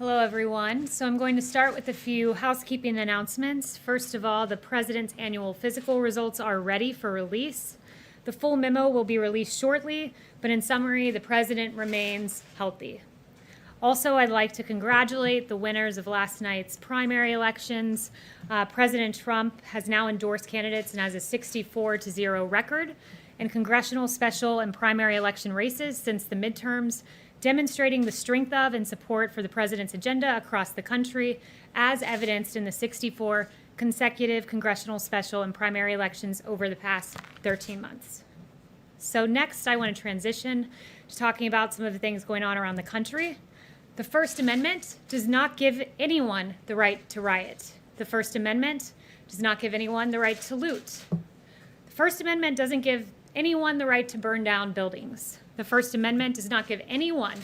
Hello, everyone. So I'm going to start with a few housekeeping announcements. First of all, the President's annual physical results are ready for release. The full memo will be released shortly, but in summary, the President remains healthy. Also, I'd like to congratulate the winners of last night's primary elections. President Trump has now endorsed candidates and has a 64-0 record in congressional, special, and primary election races since the midterms, demonstrating the strength of and support for the president's agenda across the country, as evidenced in the 64 consecutive congressional, special, and primary elections over the past 13 months. So next, I want to transition to talking about some of the things going on around the country. The First Amendment does not give anyone the right to riot. The First Amendment does not give anyone the right to loot. The First Amendment doesn't give anyone the right to burn down buildings. The First Amendment does not give anyone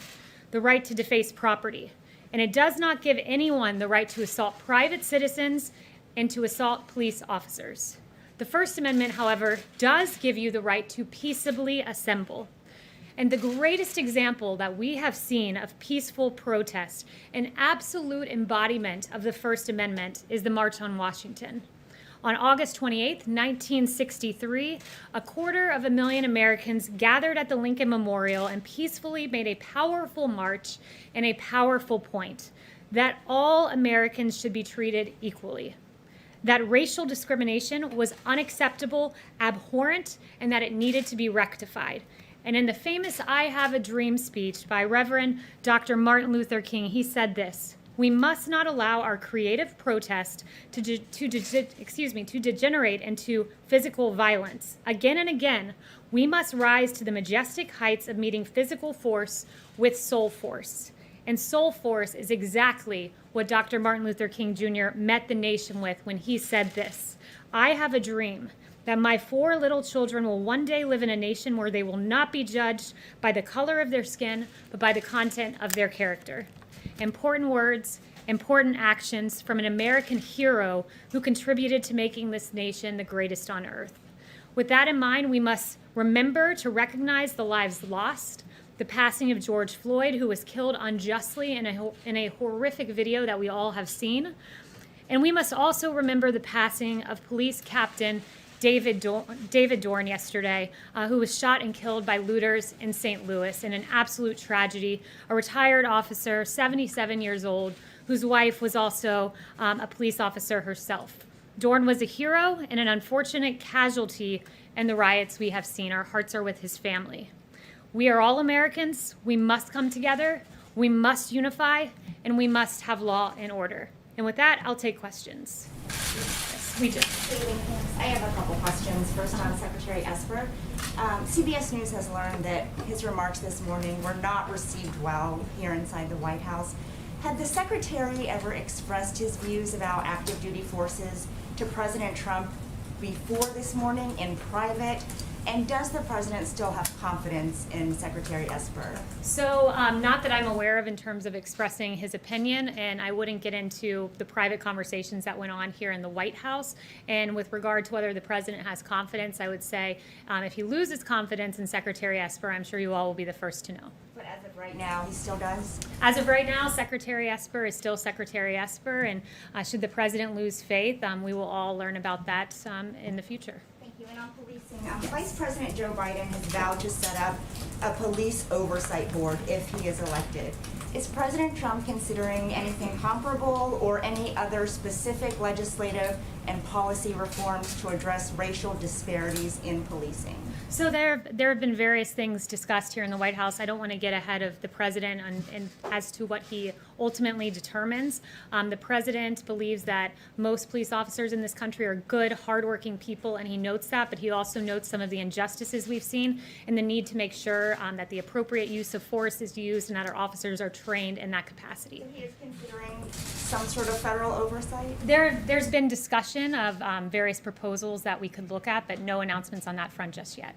the right to deface property. And it does not give anyone the right to assault private citizens and to assault police officers. The First Amendment, however, does give you the right to peaceably assemble. And the greatest example that we have seen of peaceful protest, an absolute embodiment of the First Amendment, is the March on Washington. On August 28, 1963, 250,000 Americans gathered at the Lincoln Memorial and peacefully made a powerful march and a powerful point that all Americans should be treated equally, that racial discrimination was unacceptable, abhorrent, and that it needed to be rectified. And in the famous I Have a Dream speech by Reverend Dr. Martin Luther King, he said this: "We must not allow our creative protest to degenerate into physical violence. Again and again, we must rise to the majestic heights of meeting physical force with soul force." And soul force is exactly what Dr. Martin Luther King Jr. met the nation with when he said this: "I have a dream that my 4 little children will one day live in a nation where they will not be judged by the color of their skin, but by the content of their character." Important words, important actions from an American hero who contributed to making this nation the greatest on earth. With that in mind, we must remember to recognize the lives lost, the passing of George Floyd, who was killed unjustly in a horrific video that we all have seen. And we must also remember the passing of police captain David Dorn yesterday, who was shot and killed by looters in St. Louis in an absolute tragedy. A retired officer, 77 years old, whose wife was also a police officer herself. Dorn was a hero and an unfortunate casualty in the riots we have seen. Our hearts are with his family. We are all Americans. We must come together. We must unify, and we must have law and order. And with that, I'll take questions. Yes, we do. I have a couple questions. First on Secretary Esper. CBS News has learned that his remarks this morning were not received well here inside the White House. Had the Secretary ever expressed his views about active duty forces to President Trump before this morning in private? And does the President still have confidence in Secretary Esper? So not that I'm aware of in terms of expressing his opinion, and I wouldn't get into the private conversations that went on here in the White House. And with regard to whether the President has confidence, I would say if he loses confidence in Secretary Esper, I'm sure you all will be the first to know. But as of right now, he still does? As of right now, Secretary Esper is still Secretary Esper, and should the President lose faith, we will all learn about that in the future. And on policing, Vice President Joe Biden has vowed to set up a police oversight board if he is elected. Is President Trump considering anything comparable or any other specific legislative and policy reforms to address racial disparities in policing? So there have been various things discussed here in the White House. I don't want to get ahead of the President and as to what he ultimately determines. The President believes that most police officers in this country are good, hardworking people, and he notes that, but he also notes some of the injustices we've seen and the need to make sure that the appropriate use of force is used and that our officers are trained in that capacity. So he is considering some sort of federal oversight? There's been discussion of various proposals that we could look at, but no announcements on that front just yet.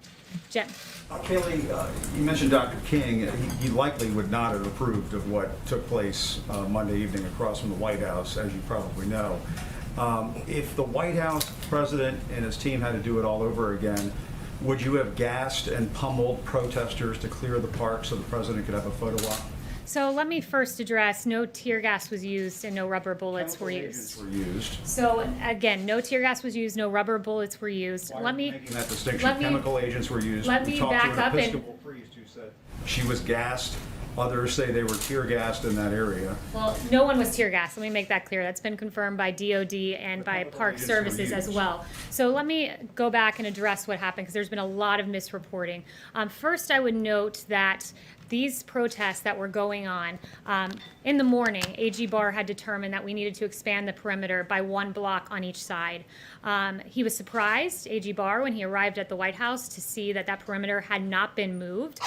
Jim. Kayleigh, you mentioned Dr. King. He likely would not have approved of what took place Monday evening across from the White House, as you probably know. If the White House president and his team had to do it all over again, would you have gassed and pummeled protesters to clear the park so the president could have a photo op? So let me first address, no tear gas was used and no rubber bullets were Chemical used. agents were used. So again, no tear gas was used, no rubber bullets were used. Why Let are me, you making that distinction? let me- Chemical agents were used. let We me talked back to up an and- Episcopal priest who said she was gassed. Others say they were tear gassed in that area. well, no one was tear gas. Let me make that clear. That's been confirmed by DOD and The by chemical Park agents were Services as used. well. So let me go back and address what happened because there's been a lot of misreporting. First, I would note that these protests that were going on, in the morning, AG Barr had determined that we needed to expand the perimeter by 1 block on each side. He was surprised, AG Barr, when he arrived at the White House to see that that perimeter had not been moved.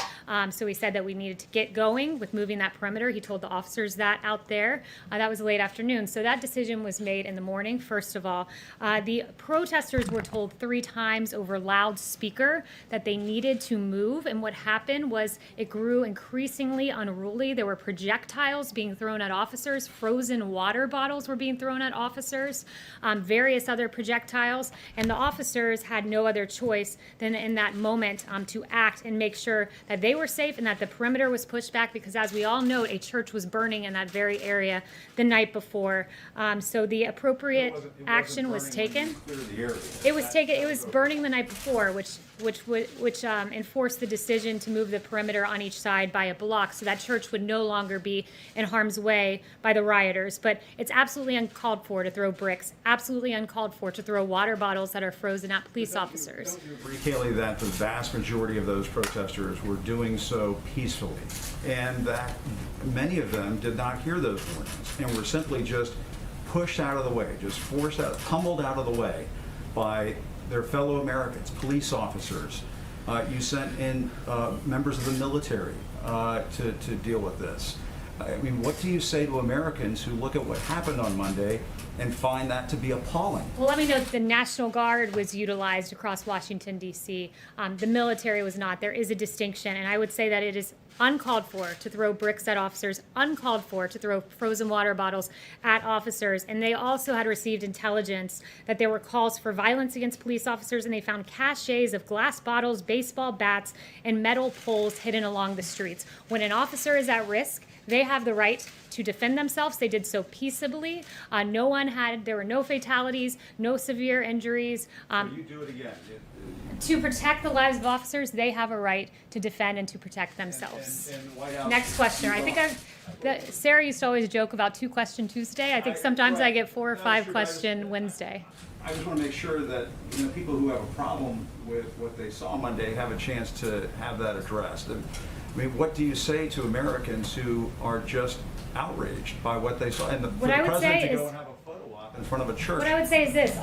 So he said that we needed to get going with moving that perimeter. He told the officers that out there. That was late afternoon. So that decision was made in the morning, first of all. The protesters were told 3 times over loudspeaker that they needed to move. And what happened was it grew increasingly unruly. There were projectiles being thrown at officers. Frozen water bottles were being thrown at officers. Various other projectiles. And the officers had no other choice than in that moment to act and make sure that they were safe and that the perimeter was pushed back because, as we all know, a church was burning in that very area the night before. So the appropriate action was taken. It was taken. It was burning the night before, which enforced the decision to move the perimeter on each side by a block, so that church would no longer be in harm's way by the rioters. But it's absolutely uncalled for to throw bricks. Absolutely uncalled for to throw water bottles that are frozen at police officers. Don't you agree, Kayleigh, that the vast majority of those protesters were doing so peacefully, and that many of them did not hear those warnings and were simply just pushed out of the way, just forced out, pummeled out of the way by their fellow Americans, police officers? You sent in members of the military to deal with this. I mean, what do you say to Americans who look at what happened on Monday and find that to be appalling? Well, let me note the National Guard was utilized across Washington, D.C. The military was not. There is a distinction, and I would say that it is uncalled for to throw bricks at officers, uncalled for to throw frozen water bottles at officers. And they also had received intelligence that there were calls for violence against police officers, and they found caches of glass bottles, baseball bats, and metal poles hidden along the streets. When an officer is at risk, they have the right to defend themselves. They did so peaceably. There were no fatalities, no severe injuries. You do it again. To protect the lives of officers, they have a right to defend and to protect themselves. And the White House- Next question. I think Sarah used to always joke about 2-question Tuesday. I think sometimes I get 4 or 5-question Wednesday. I just want to make sure that people who have a problem with what they saw Monday have a chance to have that addressed. And, I mean, what do you say to Americans who are just outraged by what they saw? And for the president to go and have a photo op in front of a church. What I would say is this: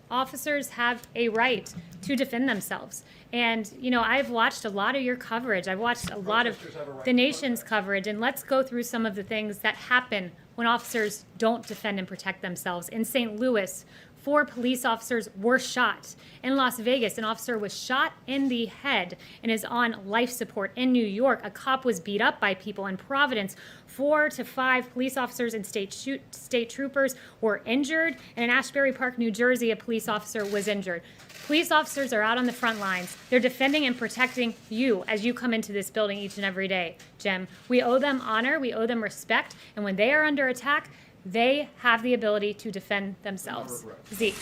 officers have a right to defend themselves. And I've watched a lot of your coverage. I've watched a lot of the nation's coverage, and let's go through some of the things that happen when officers don't defend and protect themselves. In St. Louis, 4 police officers were shot. In Las Vegas, an officer was shot in the head and is on life support. In New York, a cop was beat up by people. In Providence, 4 to 5 police officers and state troopers were injured. And in Ashbury Park, New Jersey, a police officer was injured. Police officers are out on the front lines. They're defending and protecting you as you come into this building each and every day, Jim. We owe them honor, we owe them respect, and when they are under attack, they have the ability to defend themselves. Zeke.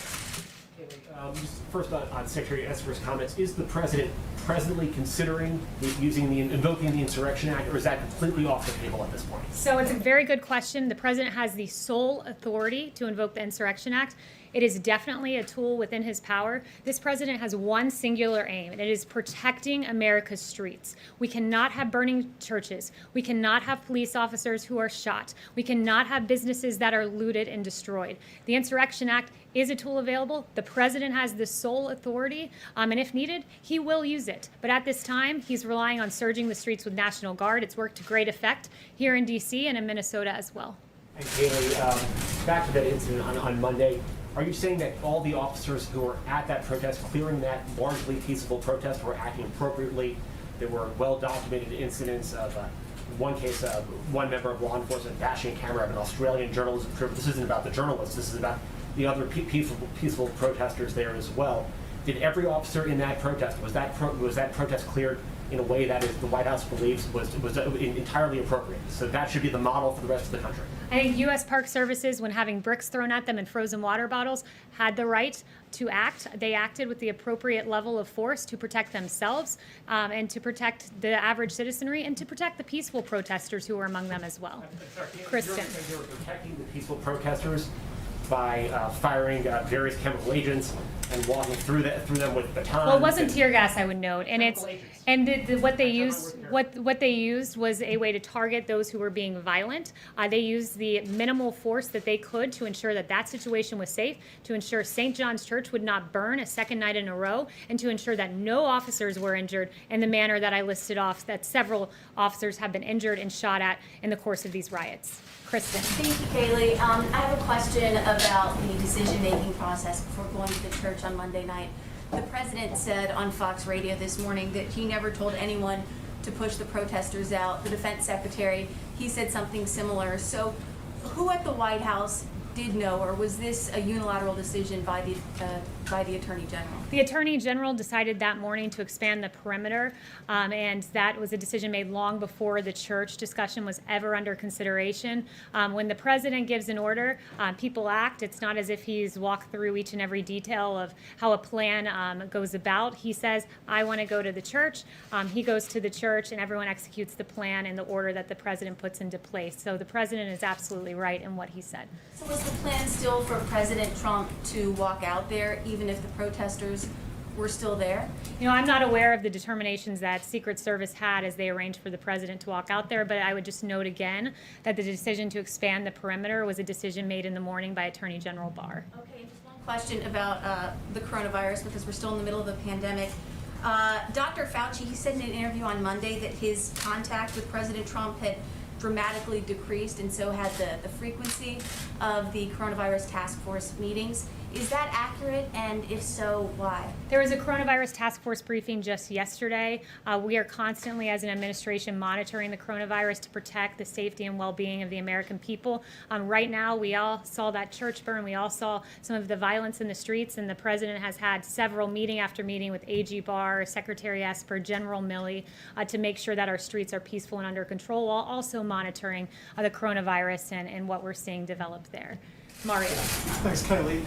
First on Secretary Esper's comments, is the president presently considering invoking the Insurrection Act, or is that completely off the table at this point? So it's a very good question. The president has the sole authority to invoke the Insurrection Act. It is definitely a tool within his power. This president has one singular aim, and it is protecting America's streets. We cannot have burning churches. We cannot have police officers who are shot. We cannot have businesses that are looted and destroyed. The Insurrection Act is a tool available. The president has the sole authority, and if needed, he will use it. But at this time, he's relying on surging the streets with National Guard. It's worked to great effect here in D.C. and in Minnesota as well. And Kayleigh, back to that incident on Monday, are you saying that all the officers who were at that protest, clearing that largely peaceful protest, were acting appropriately? There were well-documented incidents of one case of one member of law enforcement bashing a camera of an Australian journalist. This isn't about the journalists. This is about the other peaceful protesters there as well. Did every officer in that protest, was that protest cleared in a way that the White House believes was entirely appropriate. So that should be the model for the rest of the country. I think U.S. Park Services, when having bricks thrown at them and frozen water bottles, had the right to act. They acted with the appropriate level of force to protect themselves and to protect the average citizenry and to protect the peaceful protesters who were among them as well. Kristen. They were protecting the peaceful protesters by firing various chemical agents and walking through them with batons. Well, it wasn't tear gas, I would note, what they used was a way to target those who were being violent. They used the minimal force that they could to ensure that situation was safe, to ensure St. John's Church would not burn a second night in a row, and to ensure that no officers were injured in the manner that I listed off, that several officers have been injured and shot at in the course of these riots. Kristen. Thank you, Kayleigh. I have a question about the decision-making process before going to the church on Monday night. The president said on Fox Radio this morning that he never told anyone to push the protesters out. The defense secretary, he said something similar. So who at the White House did know, or was this a unilateral decision by the Attorney General? The Attorney General decided that morning to expand the perimeter, and that was a decision made long before the church discussion was ever under consideration. When the president gives an order, people act. It's not as if he's walked through each and every detail of how a plan goes about. He says, I want to go to the church. He goes to the church, and everyone executes the plan in the order that the president puts into place. So the president is absolutely right in what he said. So was the plan still for President Trump to walk out there, even if the protesters were still there? You know, I'm not aware of the determinations that Secret Service had as they arranged for the president to walk out there, but I would just note again that the decision to expand the perimeter was a decision made in the morning by Attorney General Barr. Okay, just one question about the coronavirus, because we're still in the middle of the pandemic. Dr. Fauci, he said in an interview on Monday that his contact with President Trump had dramatically decreased, and so had the frequency of the coronavirus task force meetings. Is that accurate, and if so, why? There was a coronavirus task force briefing just yesterday. We are constantly, as an administration, monitoring the coronavirus to protect the safety and well-being of the American people. Right now, we all saw that church burn. We all saw some of the violence in the streets, and the president has had several meeting after meeting with AG Barr, Secretary Esper, General Milley, to make sure that our streets are peaceful and under control, while also monitoring the coronavirus and what we're seeing develop there. Mario. Thanks, Kayleigh.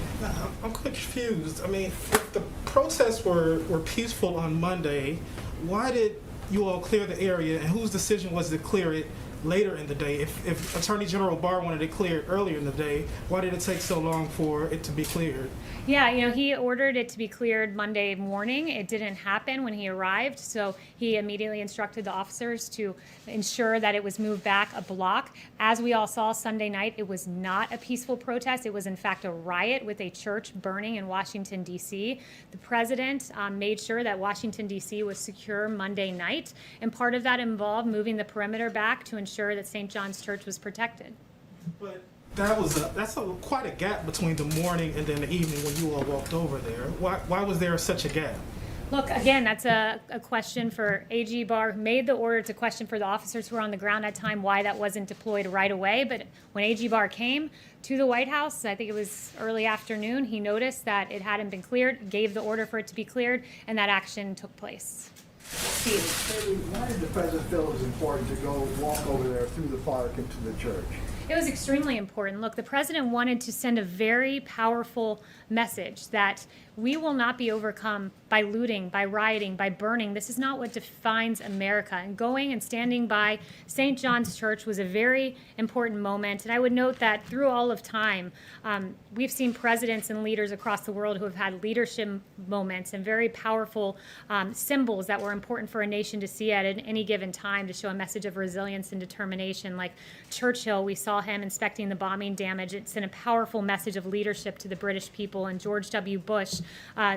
I'm quite confused. I mean, if the protests were peaceful on Monday, why did you all clear the area, and whose decision was to clear it later in the day? If Attorney General Barr wanted it cleared earlier in the day, why did it take so long for it to be cleared? Yeah, you know, he ordered it to be cleared Monday morning. It didn't happen when he arrived, so he immediately instructed the officers to ensure that it was moved back a block. As we all saw Sunday night, it was not a peaceful protest. It was, in fact, a riot with a church burning in Washington, D.C. The president made sure that Washington, D.C. was secure Monday night, and part of that involved moving the perimeter back to ensure that St. John's Church was protected. But that's quite a gap between the morning and then the evening when you all walked over there. Why was there such a gap? Look, again, that's a question for AG Barr, who made the order. It's a question for the officers who were on the ground at the time, why that wasn't deployed right away. But when AG Barr came to the White House, I think it was early afternoon, he noticed that it hadn't been cleared, gave the order for it to be cleared, and that action took place. Why did the president feel it was important to go walk over there through the park into the church? It was extremely important. Look, the president wanted to send a very powerful message that we will not be overcome by looting, by rioting, by burning. This is not what defines America. And going and standing by St. John's Church was a very important moment. And I would note that through all of time, we've seen presidents and leaders across the world who have had leadership moments and very powerful symbols that were important for a nation to see at any given time to show a message of resilience and determination. Like Churchill, we saw him inspecting the bombing damage. It sent a powerful message of leadership to the British people. And George W. Bush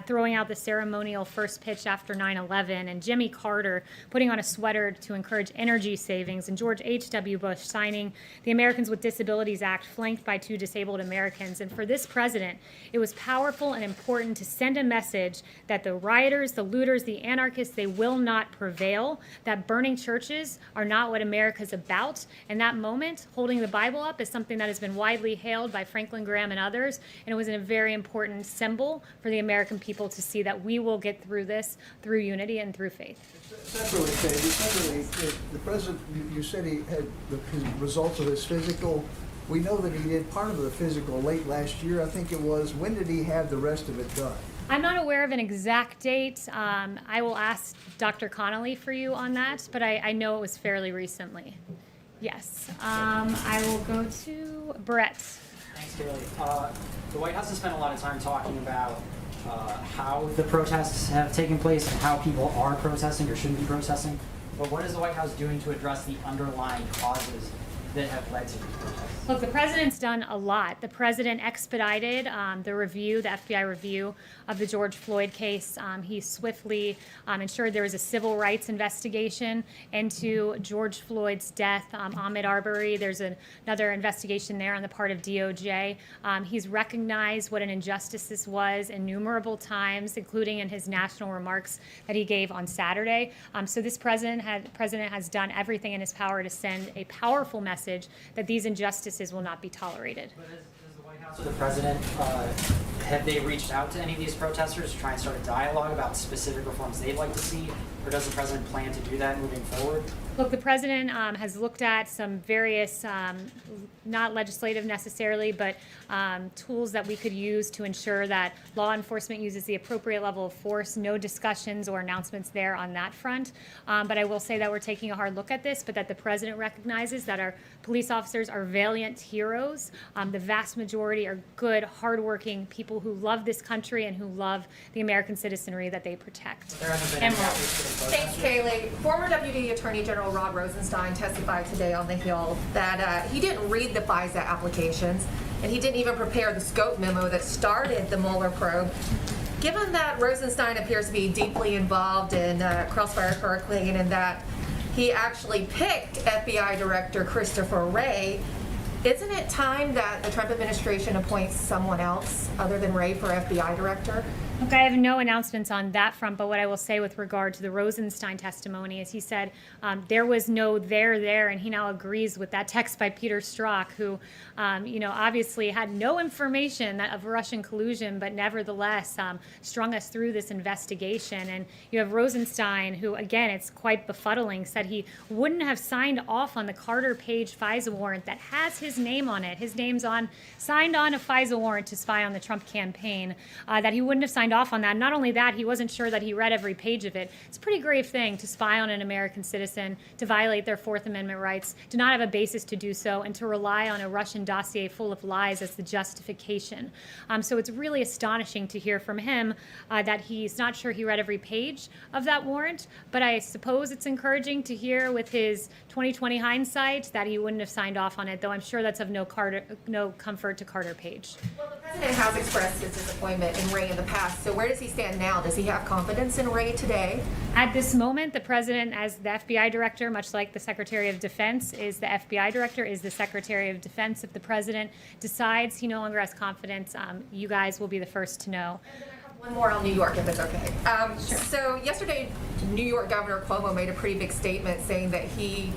throwing out the ceremonial first pitch after 9/11, and Jimmy Carter putting on a sweater to encourage energy savings, and George H.W. Bush signing the Americans with Disabilities Act, flanked by 2 disabled Americans. And for this president, it was powerful and important to send a message that the rioters, the looters, the anarchists, they will not prevail, that burning churches are not what America's about. And that moment, holding the Bible up, is something that has been widely hailed by Franklin Graham and others, and it was a very important symbol for the the American people to see that we will get through this through unity and through faith. Separately, the president, you said he had his results of his physical. We know that he did part of the physical late last year, I think it was. When did he have the rest of it done? I'm not aware of an exact date. I will ask Dr. Connolly for you on that, but I know it was fairly recently. Yes. I will go to Brett. Thanks, Kayleigh. The White House has spent a lot of time talking about how the protests have taken place and how people are protesting or shouldn't be protesting. But what is the White House doing to address the underlying causes that have led to these protests? Look, the president's done a lot. The president expedited the review, the FBI review of the George Floyd case. He swiftly ensured there was a civil rights investigation into George Floyd's death. Ahmaud Arbery, there's another investigation there on the part of DOJ. He's recognized what an injustice this was innumerable times, including in his national remarks that he gave on Saturday. So this president has done everything in his power to send a powerful message that these injustices will not be tolerated. But does the White House or the president, have they reached out to any of these protesters to try and start a dialogue about specific reforms they'd like to see? Or does the president plan to do that moving forward? Look, the president has looked at some various, not legislative necessarily, but tools that we could use to ensure that law enforcement uses the appropriate level of force. No discussions or announcements there on that front. But I will say that we're taking a hard look at this, but that the president recognizes that our police officers are valiant heroes. The vast majority are good, hardworking people who love this country and who love the American citizenry that they protect. There hasn't been any Emerald. outreach to the Thanks, protesters. Kayleigh. Former Deputy Attorney General Rod Rosenstein testified today on the Hill that he didn't read the FISA applications, and he didn't even prepare the scope memo that started the Mueller probe. Given that Rosenstein appears to be deeply involved in Crossfire Hurricane and that he actually picked FBI Director Christopher Wray, isn't it time that the Trump administration appoints someone else other than Wray for FBI Director? Look, I have no announcements on that front, but what I will say with regard to the Rosenstein testimony is he said there was no there, and he now agrees with that text by Peter Strzok, who, obviously had no information of Russian collusion, but nevertheless strung us through this investigation. And you have Rosenstein, who, again, it's quite befuddling, said he wouldn't have signed off on the Carter Page FISA warrant that has his name on it. His name's signed on a FISA warrant to spy on the Trump campaign, that he wouldn't have signed off on that. Not only that, he wasn't sure that he read every page of it. It's a pretty grave thing to spy on an American citizen, to violate their Fourth Amendment rights, to not have a basis to do so, and to rely on a Russian dossier full of lies as the justification. So it's really astonishing to hear from him that he's not sure he read every page of that warrant, but I suppose it's encouraging to hear with his 2020 hindsight that he wouldn't have signed off on it, though I'm sure that's of no comfort to Carter Page. Well, the president has expressed his disappointment in Wray in the past. So where does he stand now? Does he have confidence in Wray today? At this moment, the president, as the FBI director, much like the Secretary of Defense is the FBI director, is the Secretary of Defense. If the president decides he no longer has confidence, you guys will be the first to know. And then I have one more on New York, if it's okay. Sure. So yesterday, New York Governor Cuomo made a pretty big statement saying that he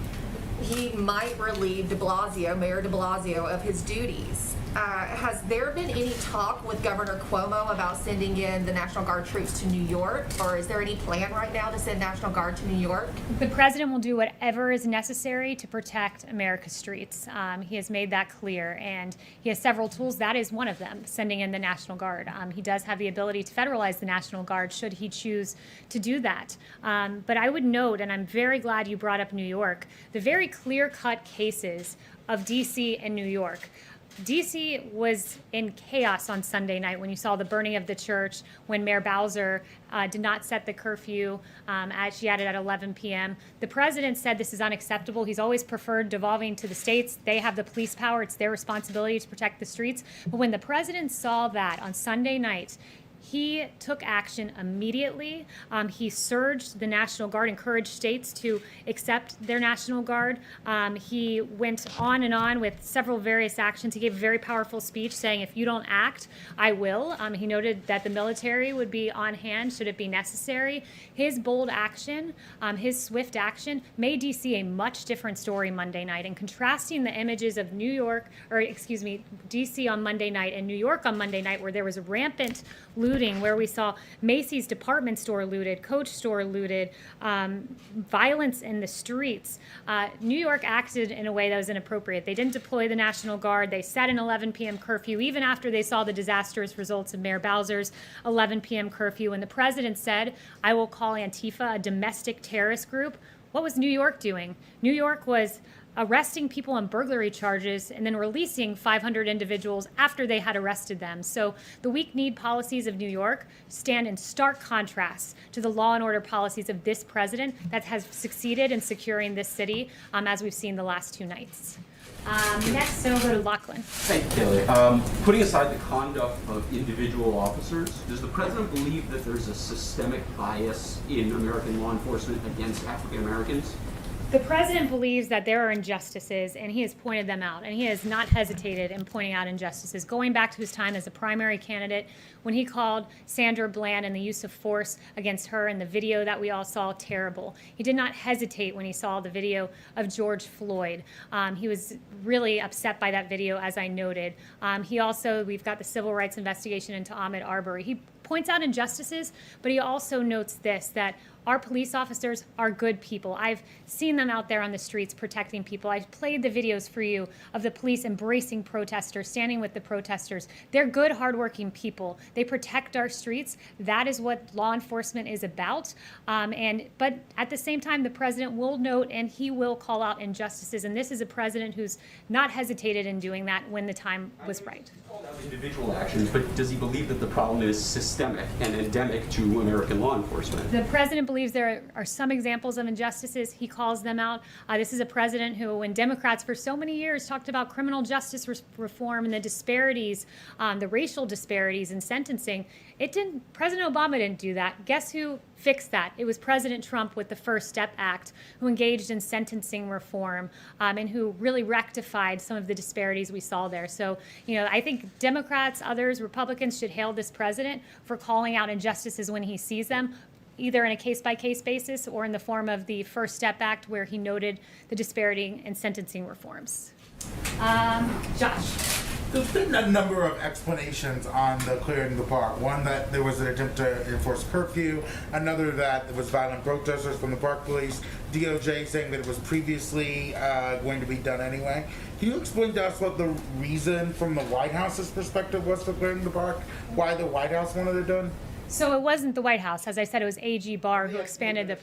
might relieve Mayor de Blasio, of his duties. Has there been any talk with Governor Cuomo about sending in the National Guard troops to New York, or is there any plan right now to send National Guard to New York? The president will do whatever is necessary to protect America's streets. He has made that clear, and he has several tools. That is one of them, sending in the National Guard. He does have the ability to federalize the National Guard should he choose to do that. But I would note, and I'm very glad you brought up New York, the very clear-cut cases of D.C. and New York. D.C. was in chaos on Sunday night when you saw the burning of the church, when Mayor Bowser did not set the curfew as she had it at 11 p.m. The president said this is unacceptable. He's always preferred devolving to the states. They have the police power. It's their responsibility to protect the streets. But when the president saw that on Sunday night, he took action immediately. He surged the National Guard, encouraged states to accept their National Guard. He went on and on with several various actions. He gave a very powerful speech saying, if you don't act, I will. He noted that the military would be on hand should it be necessary. His bold action, his swift action, made D.C. a much different story Monday night. And contrasting the images of D.C. on Monday night and New York on Monday night, where there was rampant looting looting, where we saw Macy's department store looted, Coach store looted, violence in the streets. New York acted in a way that was inappropriate. They didn't deploy the National Guard. They set an 11 p.m. curfew, even after they saw the disastrous results of Mayor Bowser's 11 p.m. curfew. And the president said, I will call Antifa a domestic terrorist group. What was New York doing? New York was arresting people on burglary charges and then releasing 500 individuals after they had arrested them. So the weak-kneed policies of New York stand in stark contrast to the law and order policies of this president that has succeeded in securing this city, as we've seen the last 2 nights. Next, so we'll go to Lachlan. Thank you, Kayleigh. Putting aside the conduct of individual officers, does the president believe that there's a systemic bias in American law enforcement against African Americans? The president believes that there are injustices, and he has pointed them out, and he has not hesitated in pointing out injustices, going back to his time as a primary candidate when he called Sandra Bland and the use of force against her in the video that we all saw terrible. He did not hesitate when he saw the video of George Floyd. He was really upset by that video, as I noted. We've got the civil rights investigation into Ahmaud Arbery. He points out injustices, but he also notes this, that our police officers are good people. I've seen them out there on the streets protecting people. I've played the videos for you of the police embracing protesters, standing with the protesters. They're good, hardworking people. They protect our streets. That is what law enforcement is about. But at the same time, the president will note and he will call out injustices. And this is a president who's not hesitated in doing that when the time was right. Individual actions, but does he believe that the problem is systemic and endemic to American law enforcement? The president believes there are some examples of injustices. He calls them out. This is a president who, when Democrats for so many years talked about criminal justice reform and the disparities, the racial disparities in sentencing, President Obama didn't do that. Guess who fixed that? It was President Trump with the First Step Act, who engaged in sentencing reform and who really rectified some of the disparities we saw there. So, I think Democrats, others, Republicans should hail this president for calling out injustices when he sees them, either in a case-by-case basis or in the form of the First Step Act, where he noted the disparity in sentencing reforms. Josh. There's been a number of explanations on the clearing the park. One, that there was an attempt to enforce curfew. Another, that it was violent protesters from the park police. DOJ saying that it was previously going to be done anyway. Can you explain to us what the reason from the White House's perspective was for clearing the park? Why the White House wanted it done? So it wasn't the White House. As I said, it was A.G. Barr who expanded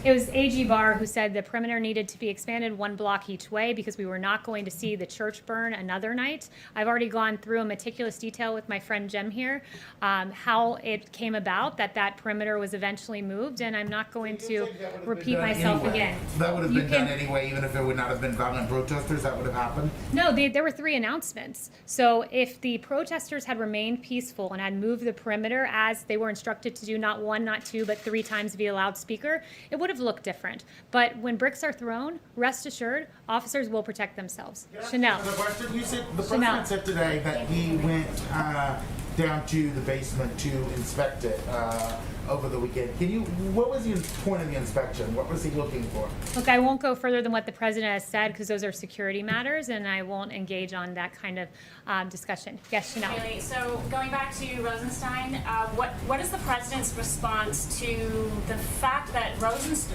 it was A.G. Barr who said the perimeter needed to be expanded 1 block each way because we were not going to see the church burn another night. I've already gone through in meticulous detail with my friend Jem here how it came about that perimeter was eventually moved, and I'm not going to repeat myself again. So that would have been done anyway, even if it would not have been violent protesters, that would have happened? No, there were 3 announcements. So if the protesters had remained peaceful and had moved the perimeter as they were instructed to do, not 1, not 2, but 3 times via loudspeaker, it would have looked different. But when bricks are thrown, rest assured, officers will protect themselves. Chanel. The president said today that he went down to the basement to inspect it over the weekend. What was the point of the inspection? What was he looking for? Look, I won't go further than what the president has said because those are security matters, and I won't engage on that kind of discussion. Yes, Chanel. Kayleigh, so going back to Rosenstein, what is the president's response to the fact that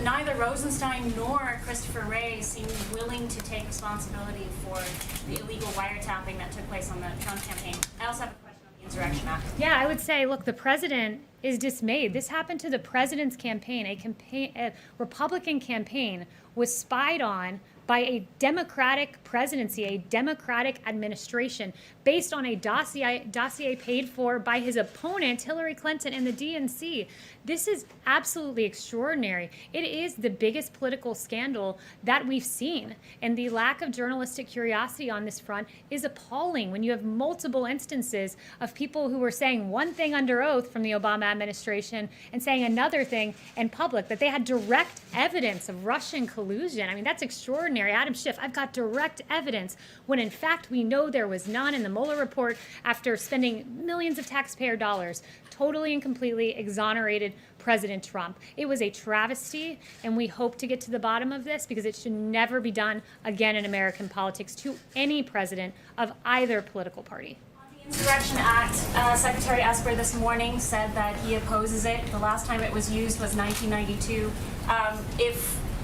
neither Rosenstein nor Christopher Wray seem willing to take responsibility for the illegal wiretapping that took place on the Trump campaign? I also have a question on the Insurrection Act. Yeah, I would say, look, the president is dismayed. This happened to the president's campaign. A Republican campaign was spied on by a Democratic presidency, a Democratic administration, based on a dossier paid for by his opponent, Hillary Clinton, and the DNC. This is absolutely extraordinary. It is the biggest political scandal that we've seen, and the lack of journalistic curiosity on this front is appalling when you have multiple instances of people who were saying one thing under oath from the Obama administration and saying another thing in public, that they had direct evidence of Russian collusion. I mean, that's extraordinary. Adam Schiff, I've got direct evidence, when in fact we know there was none, in the Mueller report, after spending millions of taxpayer dollars, totally and completely exonerated President Trump. It was a travesty, and we hope to get to the bottom of this because it should never be done again in American politics to any president of either political party. On the Insurrection Act, Secretary Esper this morning said that he opposes it. The last time it was used was 1992.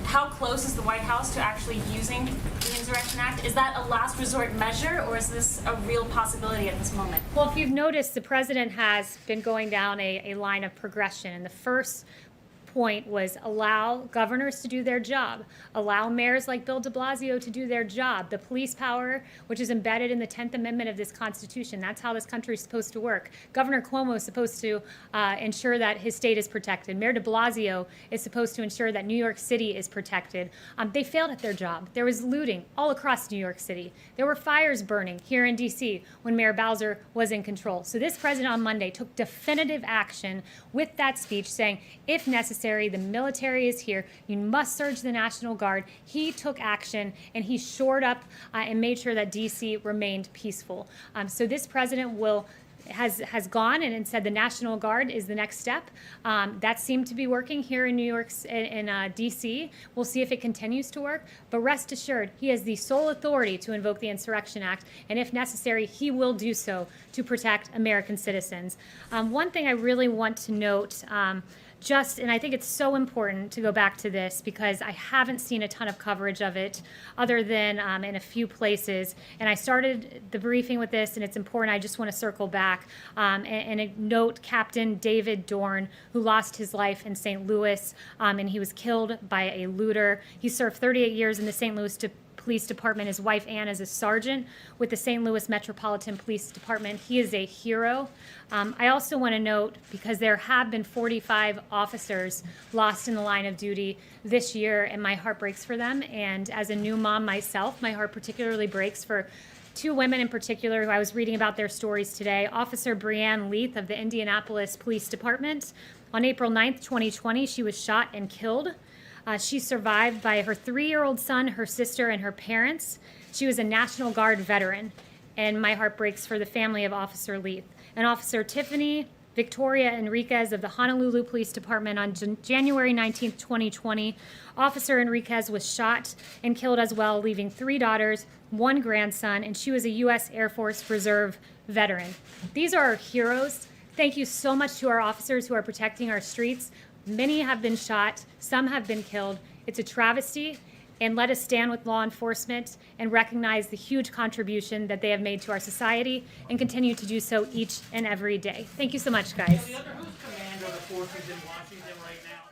How close is the White House to actually using the Insurrection Act? Is that a last resort measure, or is this a real possibility at this moment? Well, if you've noticed, the president has been going down a line of progression. And the first point was allow governors to do their job, allow mayors like Bill de Blasio to do their job, the police power, which is embedded in the 10th Amendment of this Constitution. That's how this country is supposed to work. Governor Cuomo is supposed to ensure that his state is protected. Mayor de Blasio is supposed to ensure that New York City is protected. They failed at their job. There was looting all across New York City. There were fires burning here in D.C. when Mayor Bowser was in control. So this president on Monday took definitive action with that speech saying, if necessary, the military is here. You must surge the National Guard. He took action and he shored up and made sure that D.C. remained peaceful. So this president has gone and said the National Guard is the next step. That seemed to be working here in New York, in D.C. We'll see if it continues to work. But rest assured, he has the sole authority to invoke the Insurrection Act, and if necessary, he will do so to protect American citizens. One thing I really want to note, and I think it's so important to go back to this because I haven't seen a ton of coverage of it other than in a few places. And I started the briefing with this, and it's important. I just want to circle back and note Captain David Dorn, who lost his life in St. Louis, and he was killed by a looter. He served 38 years in the St. Louis Police Department. His wife, Ann, is a sergeant with the St. Louis Metropolitan Police Department. He is a hero. I also want to note, because there have been 45 officers lost in the line of duty this year, and my heart breaks for them. And as a new mom myself, my heart particularly breaks for two women in particular who I was reading about their stories today. Officer Breanne Leath of the Indianapolis Police Department. On April 9th, 2020, she was shot and killed. She's survived by her 3-year-old son, her sister, and her parents. She was a National Guard veteran, and my heart breaks for the family of Officer Leath. And Officer Tiffany Victoria Enriquez of the Honolulu Police Department on January 19th, 2020. Officer Enriquez was shot and killed as well, leaving 3 daughters, 1 grandson, and she was a U.S. Air Force Reserve veteran. These are our heroes. Thank you so much to our officers who are protecting our streets. Many have been shot, some have been killed. It's a travesty, and let us stand with law enforcement and recognize the huge contribution that they have made to our society and continue to do so each and every day. Thank you so much, guys. Who's commander of the forces in Washington right now?